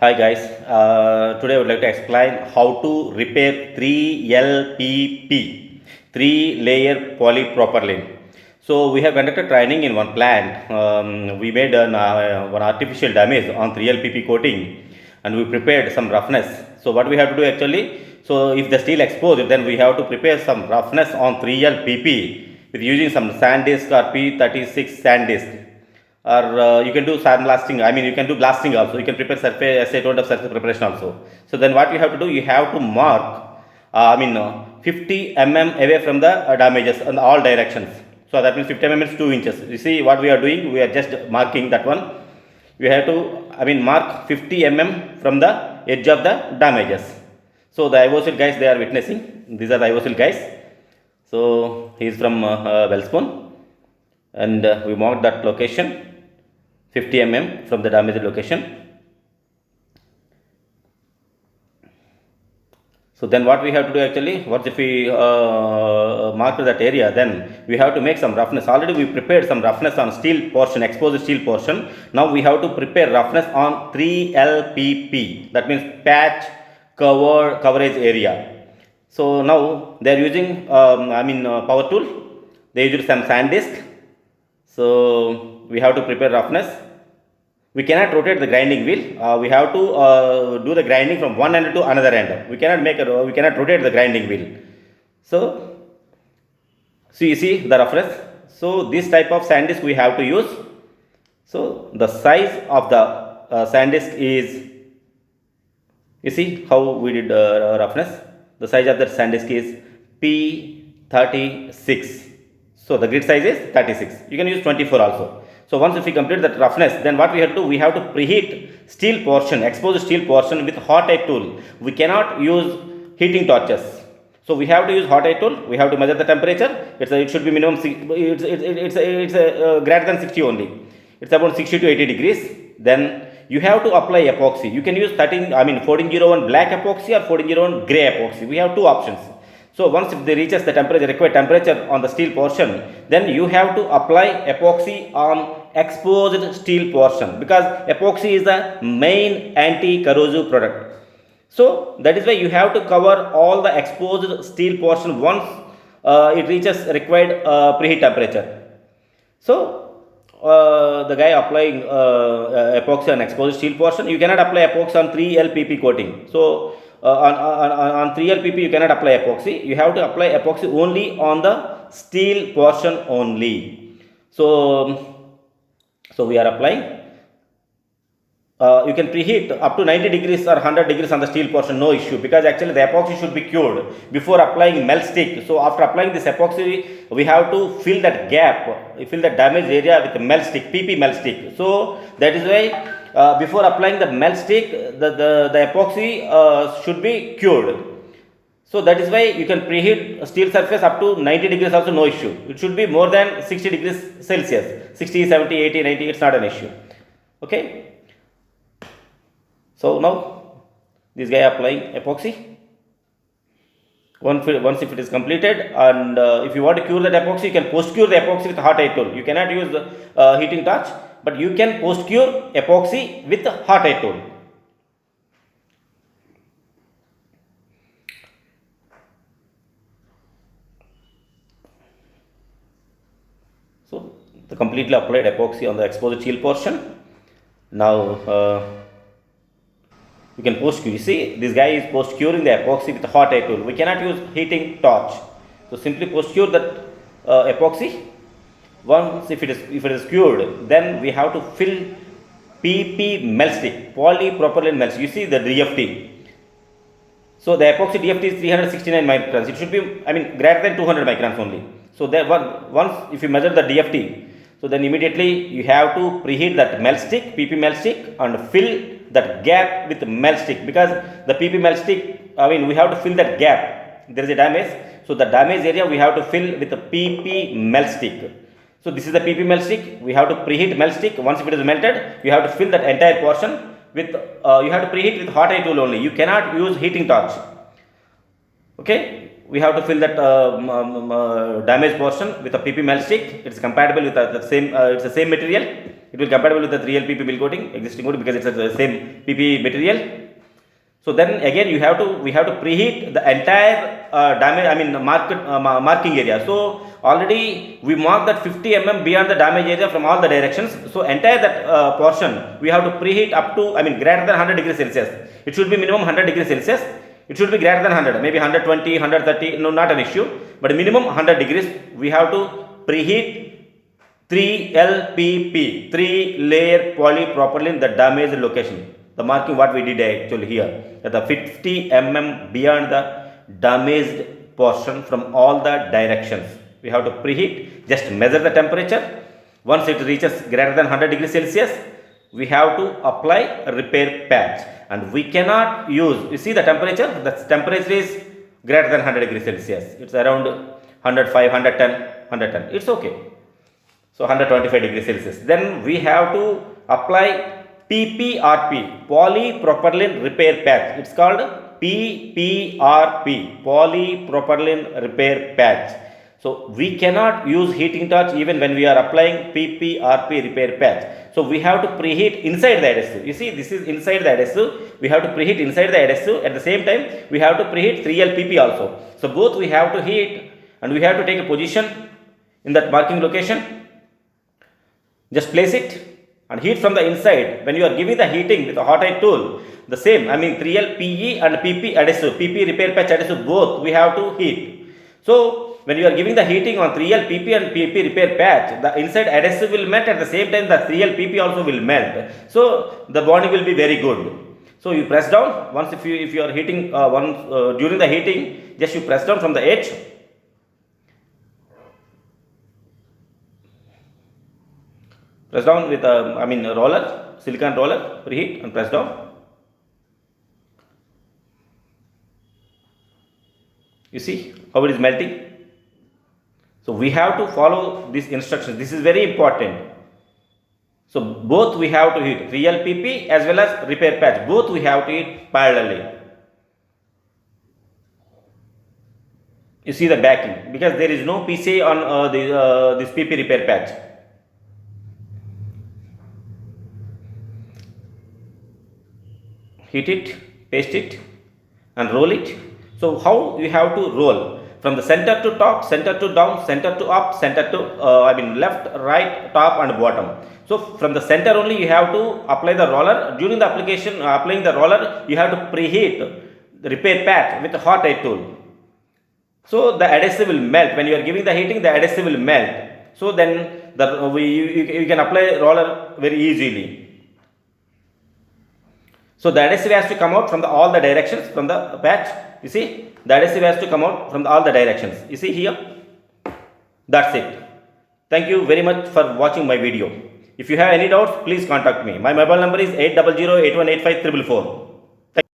Hi guys, today I would like to explain how to repair 3LPP, 3 layer polypropylene. So we have conducted training in one plant. We made one artificial damage on 3LPP coating and we prepared some roughness. So what we have to do actually, so if the steel exposed, then we have to prepare some roughness on 3LPP with using some SanDisk or P36 SanDisk, or you can do sandblasting. I mean, you can do blasting also. You can prepare surface, as I told, of surface preparation also. So then what you have to do, you have to mark 50 mm away from the damages in all directions. So that means 50 mm is 2 inches. You see what we are doing, we are just marking that one. You have to, mark 50 mm from the edge of the damages. So the IOCL guys, they are witnessing. These are the IOCL guys. So he is from Wellspun, and we marked that location 50 mm from the damaged location. So then what we have to do actually, what if we mark that area, then we have to make some roughness. Already we prepared some roughness on steel portion, exposed steel portion. Now we have to prepare roughness on 3LPP, that means patch coverage area. So now they are using power tool. They use some SanDisk. So we have to prepare roughness. We cannot rotate the grinding wheel. We have to do the grinding from one end to another end. We cannot rotate the grinding wheel. So you see the reference. So this type of SanDisk we have to use. So the size of the SanDisk is, you see how we did roughness. The size of that SanDisk is P36. So the grid size is 36. You can use 24 also. So once if we complete that roughness, then what we have to do, we have to preheat steel portion, exposed steel portion with hot eye tool. We cannot use heating torches. So we have to use hot eye tool. We have to measure the temperature. It should be minimum, greater than 60 only. It's about 60 to 80 degrees. Then you have to apply epoxy. You can use 1401 black epoxy or 1401 gray epoxy. We have two options. So once if they reaches the required temperature on the steel portion, then you have to apply epoxy on exposed steel portion, because epoxy is the main anti-corrosive product. So that is why you have to cover all the exposed steel portion once it reaches required preheat temperature. So the guy applying epoxy on exposed steel portion, you cannot apply epoxy on 3LPP coating. So on 3LPP you cannot apply epoxy. You have to apply epoxy only on the steel portion only. So we are applying. You can preheat up to 90 degrees or 100 degrees on the steel portion, no issue, because actually the epoxy should be cured before applying melt stick. So after applying this epoxy, we have to fill that gap, fill that damaged area with melt stick, PP melt stick. So that is why before applying the melt stick, the epoxy should be cured. So that is why you can preheat steel surface up to 90 degrees also, no issue. It should be more than 60 degrees Celsius, 60, 70, 80, 90, it's not an issue. Okay. So now this guy applying epoxy. Once if it is completed, and if you want to cure that epoxy, you can post cure the epoxy with hot eye tool. You cannot use the heating torch, but you can post cure epoxy with hot eye tool. So the completely applied epoxy on the exposed steel portion. Now you can post cure. You see, this guy is post curing the epoxy with a hot eye tool. We cannot use heating torch. So simply post cure that epoxy. Once if it is cured, then we have to fill PP melt stick, polypropylene melt. You see the DFT. So the epoxy DFT is 369 microns. It should be, greater than 200 microns only. So there once if you measure the DFT, so then immediately you have to preheat that melt stick, PP melt stick, and fill that gap with melt stick, because the PP melt stick, we have to fill that gap. There is a damage, so the damaged area we have to fill with the PP melt stick. So this is the PP melt stick. We have to preheat melt stick. Once if it is melted, you have to fill that entire portion with you have to preheat with hot eye tool only. You cannot use heating torch. Okay, we have to fill that damaged portion with a PP melt stick. It's compatible with the same. It's the same material. It will compatible with the 3L PP bill coating existing coating because it's the same PP material. So then again we have to preheat the entire marking area. So already we mark that 50 beyond the damage area from all the directions. So entire that portion we have to preheat up to greater than 100 degrees Celsius. It should be minimum 100 degrees Celsius. It should be greater than 100, maybe 120, 130, no, not an issue, but minimum 100 degrees. We have to preheat 3LPP, 3 layer polypropylene, the damaged location. The marking what we did actually here, at the 50 beyond the damaged portion from all the directions. We have to preheat, just measure the temperature. Once it reaches greater than 100 degrees Celsius, we have to apply a repair patch. And we cannot use, you see the temperature is greater than 100 degrees Celsius. It's around 105, 110, it's okay. So 125 degrees Celsius. Then we have to apply PPRP, polypropylene repair patch. It's called PPRP, polypropylene repair patch. So we cannot use heating torch even when we are applying PPRP repair patch. So we have to preheat inside the adhesive. You see, this is inside the adhesive. We have to preheat inside the adhesive. At the same time, we have to preheat 3LPP also. So both we have to heat, and we have to take a position in that marking location. Just place it and heat from the inside. When you are giving the heating with a hot eye tool, the same, 3LPE and PP adhesive, PP repair patch adhesive, both we have to heat. So when you are giving the heating on 3LPP and PP repair patch, the inside adhesive will melt, at the same time the 3LPP also will melt. So the bonding will be very good. So you press down, once if you are heating, during the heating, just you press down from the edge. Press down with a roller, silicone roller, preheat and press down. You see how it is melting? So we have to follow these instructions. This is very important. So both we have to heat, 3LPP as well as repair patch. Both we have to heat parallelly. You see the backing, because there is no PCA on this PP repair patch. Heat it, paste it and roll it. So how you have to roll? From the center to top, center to down, center to up, center to left, right, top and bottom. So from the center only you have to apply the roller. During the application, applying the roller, you have to preheat the repair patch with a hot eye tool. So the adhesive will melt. When you are giving the heating, the adhesive will melt. So then you can apply roller very easily. So the adhesive has to come out from all the directions from the patch. You see, the adhesive has to come out from all the directions. You see here. That's it. Thank you very much for watching my video. If you have any doubts, please contact me. My mobile number is 800 8185 444.